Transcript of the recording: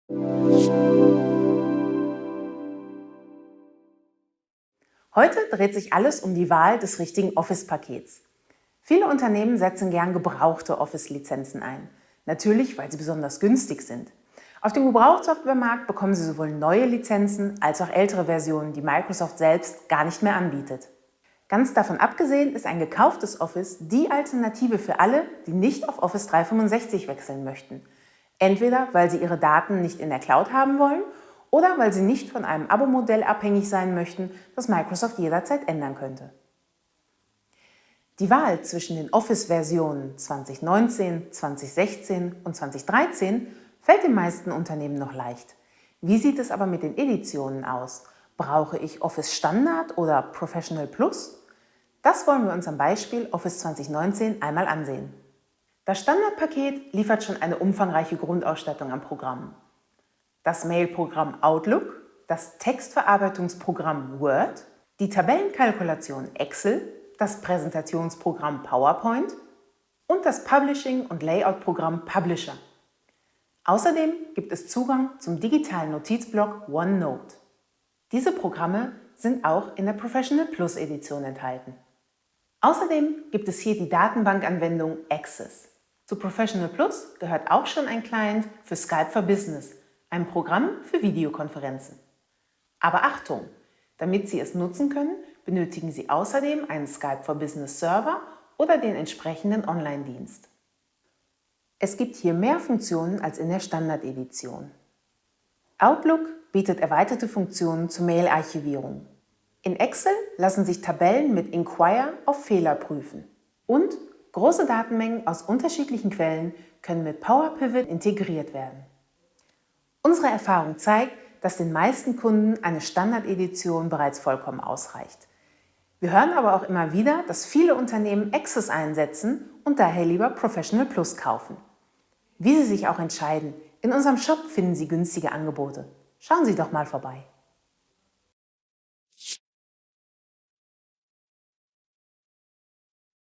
Heute dreht sich alles um die Wahl des richtigen Office-Pakets. Viele Unternehmen setzen gern gebrauchte Office-Lizenzen ein. Natürlich, weil sie besonders günstig sind. Auf dem Gebrauchtsoftwaremarkt bekommen Sie sowohl neue Lizenzen als auch ältere Versionen, die Microsoft selbst gar nicht mehr anbietet. Ganz davon abgesehen ist ein gekauftes Office die Alternative für alle, die nicht auf Office 365 wechseln möchten. Entweder weil sie ihre Daten nicht in der Cloud haben wollen oder weil sie nicht von einem Abo-Modell abhängig sein möchten, das Microsoft jederzeit ändern könnte. Die Wahl zwischen den Office-Versionen 2019, 2016 und 2013 fällt den meisten Unternehmen noch leicht. Wie sieht es aber mit den Editionen aus? Brauche ich Office Standard oder Professional Plus? Das wollen wir uns am Beispiel Office 2019 einmal ansehen. Das Standardpaket liefert schon eine umfangreiche Grundausstattung an Programmen. Das Mailprogramm Outlook, das Textverarbeitungsprogramm Word, die Tabellenkalkulation Excel, das Präsentationsprogramm PowerPoint und das Publishing- und Layout-Programm Publisher. Außerdem gibt es Zugang zum digitalen Notizblock OneNote. Diese Programme sind auch in der Professional Plus Edition enthalten. Außerdem gibt es hier die Datenbankanwendung Access. Zu Professional Plus gehört auch schon ein Client für Skype for Business, ein Programm für Videokonferenzen. Aber Achtung! Damit Sie es nutzen können, benötigen Sie außerdem einen Skype for Business Server oder den entsprechenden Online-Dienst. Es gibt hier mehr Funktionen als in der Standard-Edition. Outlook bietet erweiterte Funktionen zur Mail-Archivierung. In Excel lassen sich Tabellen mit Inquire auf Fehler prüfen. Und große Datenmengen aus unterschiedlichen Quellen können mit Power Pivot integriert werden. Unsere Erfahrung zeigt, dass den meisten Kunden eine Standard-Edition bereits vollkommen ausreicht. Wir hören aber auch immer wieder, dass viele Unternehmen Access einsetzen und daher lieber Professional Plus kaufen. Wie Sie sich auch entscheiden, in unserem Shop finden Sie günstige Angebote. Schauen Sie doch mal vorbei.